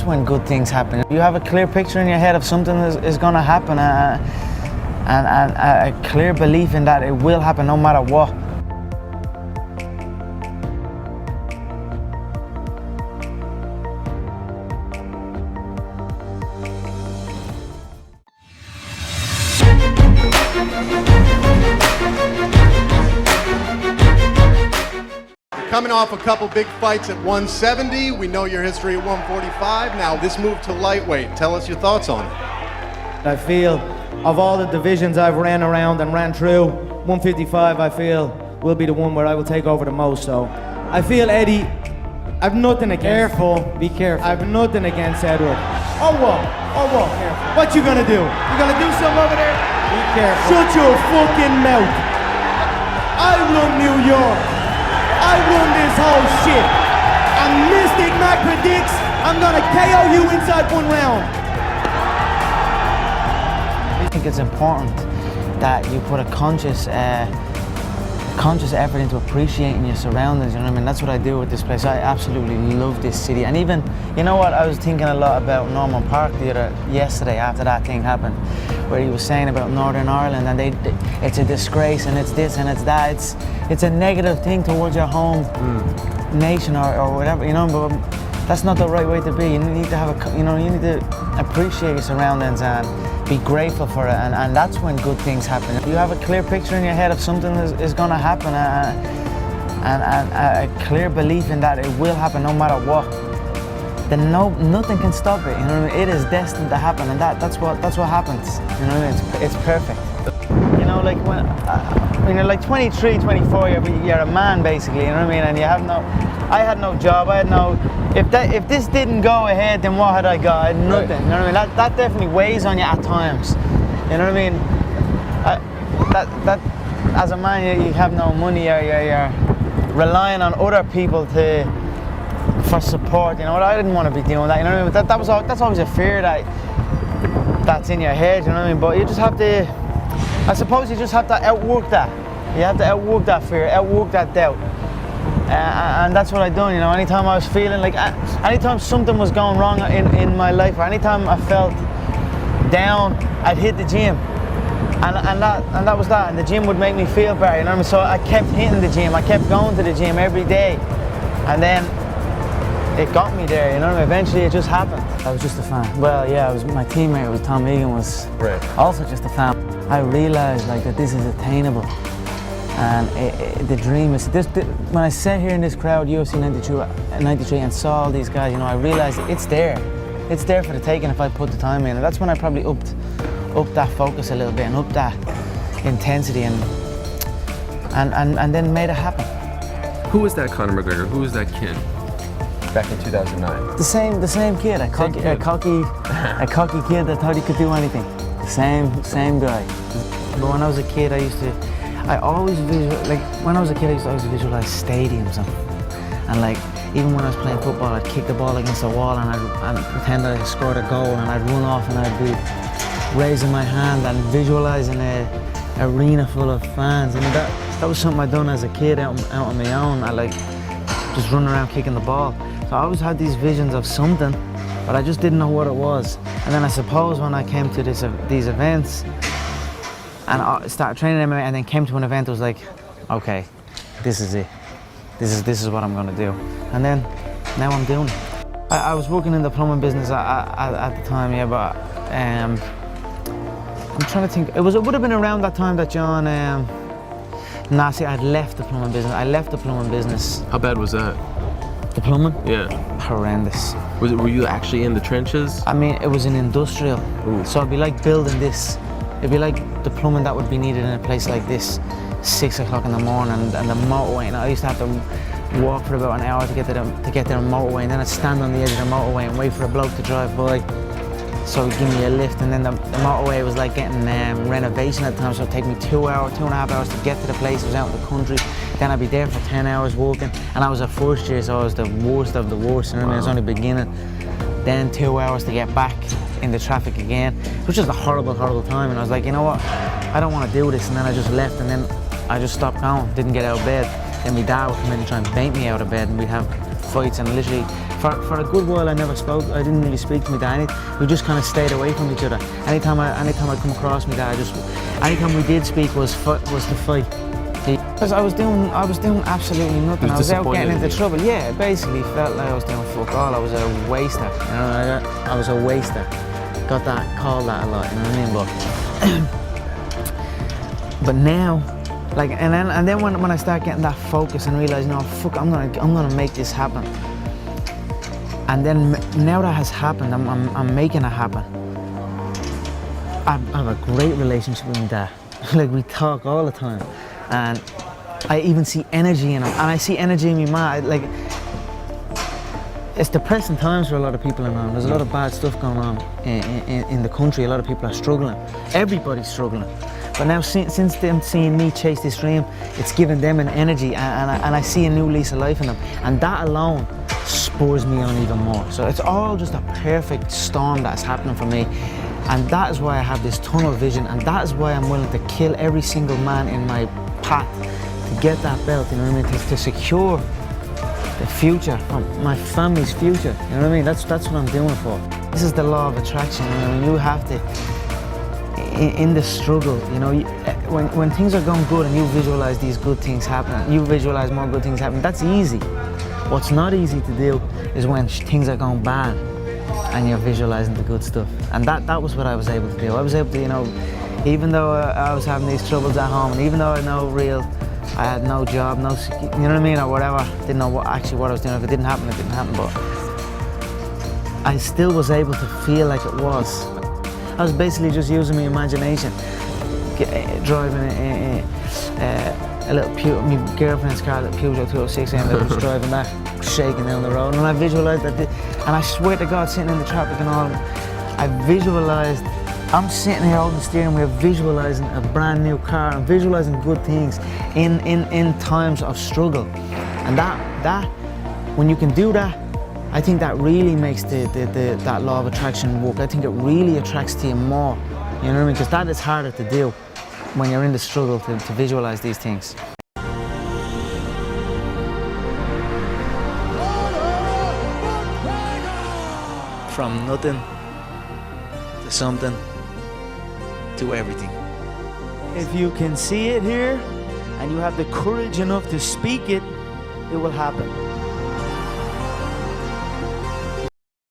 that's when good things happen. You have a clear picture in your head of something is going to happen, and a clear belief in that it will happen no matter what. Coming off a couple big fights at 170, we know your history at 145. Now this move to lightweight, tell us your thoughts on it. I feel of all the divisions I've ran around and ran through, 155 I feel will be the one where I will take over the most. So I feel Eddie, I've nothing against. Careful, be careful. I've nothing against Edward. Oh what? Oh what? Careful. What you gonna do? You gonna do something over there? Be careful. Shut your fucking mouth. I run New York. I run this whole shit. And Mystic Mac predicts I'm gonna KO you inside 1 round. I think it's important that you put a conscious effort into appreciating your surroundings, you know what I mean? That's what I do with this place. I absolutely love this city. And even, you know what, I was thinking a lot about Norman Park yesterday after that thing happened, where he was saying about Northern Ireland and it's a disgrace and it's this and it's that. It's a negative thing towards your home nation or whatever, you know, but that's not the right way to be. You need to have you need to appreciate your surroundings and be grateful for it, and that's when good things happen. You have a clear picture in your head of something is going to happen, and a clear belief in that it will happen no matter what. Then nothing can stop it. You know what I mean? It is destined to happen, and that's what happens. You know what I mean? It's perfect. You know, like when you're like 23, 24, you're a man basically. You know what I mean? And I had no job. I had no. If this didn't go ahead, then what had I got? I had nothing. Right. You know what I mean? That definitely weighs on you at times. You know what I mean? That as a man, you have no money. You're relying on other people for support. You know what? I didn't want to be doing that. You know what I mean? But that's always a fear that's in your head. You know what I mean? But you just have to. I suppose you just have to outwork that. You have to outwork that fear, outwork that doubt. And that's what I done, you know. Anytime I was feeling like, anytime something was going wrong in my life, or anytime I felt down, I'd hit the gym, and that was that. And the gym would make me feel better, you know what I mean? So I kept hitting the gym, I kept going to the gym every day, and then it got me there, you know what I mean? Eventually it just happened. I was just a fan. Well, yeah, my teammate Tom Egan was also just a fan. I realised like that this is attainable. And the dream is this. When I sat here in this crowd, UFC 93, and saw all these guys, you know, I realized it's there. It's there for the taking if I put the time in. And that's when I probably upped that focus a little bit and upped that intensity and then made it happen. Who was that Conor McGregor? Who was that kid back in 2009? The same kid, a cocky kid that thought he could do anything. The same guy. But when I was a kid, I always visualize stadiums and like even when I was playing football, I'd kick the ball against the wall and I'd pretend that I scored a goal and I'd run off and I'd be raising my hand and visualizing an arena full of fans. And that was something I'd done as a kid out on my own. I like just running around kicking the ball. So I always had these visions of something, but I just didn't know what it was. And then I suppose when I came to these events, and I started training MMA and then came to an event, I was like, okay, this is it. This is what I'm gonna do. And then, now I'm doing it. I was working in the plumbing business at the time, yeah, but I'm trying to think. It would have been around that time that John, I'd left the plumbing business. I left the plumbing business. How bad was that? The plumbing? Yeah. Horrendous. Were you actually in the trenches? I mean, it was an industrial. Ooh. So it'd be like building this. It'd be like the plumbing that would be needed in a place like this, 6 o'clock in the morning, and the motorway. And I used to have to walk for about an hour to get to the motorway, and then I'd stand on the edge of the motorway and wait for a bloke to drive by. So he'd give me a lift, and then the motorway was like getting renovation at the time, so it'd take me 2.5 hours to get to the place. It was out in the country. Then I'd be there for 10 hours walking, and I was a first year, so I was the worst of the worst. You know what I mean? I was only beginning. Then 2 hours to get back in the traffic again, which was a horrible, horrible time. And I was like, you know what? I don't want to do this. And then I just left, and then I just stopped going, didn't get out of bed. Then my dad would come in and try and bait me out of bed, and we'd have fights, and literally for a good while I never spoke. I didn't really speak to my dad. We just kind of stayed away from each other. Anytime I come across my dad, anytime we did speak was to fight. Because I was doing absolutely nothing. I was out getting into trouble. Yeah, it basically felt like I was doing fuck all. I was a waster. You know, I was a waster. Got that called that a lot. You know what I mean? But now, like, and then when I start getting that focus and realize, no, fuck, I'm gonna make this happen. And then now that has happened, I'm making it happen. I have a great relationship with my dad. Like, we talk all the time. And I even see energy in him, and I see energy in me, man. Like, it's depressing times for a lot of people around. There's a lot of bad stuff going on in the country. A lot of people are struggling. Everybody's struggling. But now, since them seeing me chase this dream, it's giving them an energy, and I see a new lease of life in them. And that alone spurs me on even more. So it's all just a perfect storm that's happening for me. And that is why I have this tunnel vision, and that is why I'm willing to kill every single man in my path to get that belt, you know what I mean, to secure the future, my family's future, you know what I mean, that's what I'm doing for. This is the law of attraction, you know, you have to, in the struggle, you know, when things are going good and you visualize these good things happening, you visualize more good things happening, that's easy. What's not easy to do is when things are going bad and you're visualizing the good stuff. And that was what I was able to do. I was able to, you know, even though I was having these troubles at home, and even though I had no job, you know what I mean, or whatever, didn't know what I was doing. If it didn't happen, it didn't happen, but I still was able to feel like it was. I was basically just using my imagination, driving a little my girlfriend's car, a little Peugeot 206, and I was driving that, shaking down the road, and I visualized that, and I swear to God, sitting in the traffic and all, I visualized, I'm sitting here holding the steering wheel, visualizing a brand new car, and visualizing good things in times of struggle. And that, when you can do that, I think that really makes that law of attraction work. I think it really attracts to you more, you know what I mean? Because that is harder to do when you're in the struggle to visualize these things. From nothing to something to everything. If you can see it here and you have the courage enough to speak it, it will happen.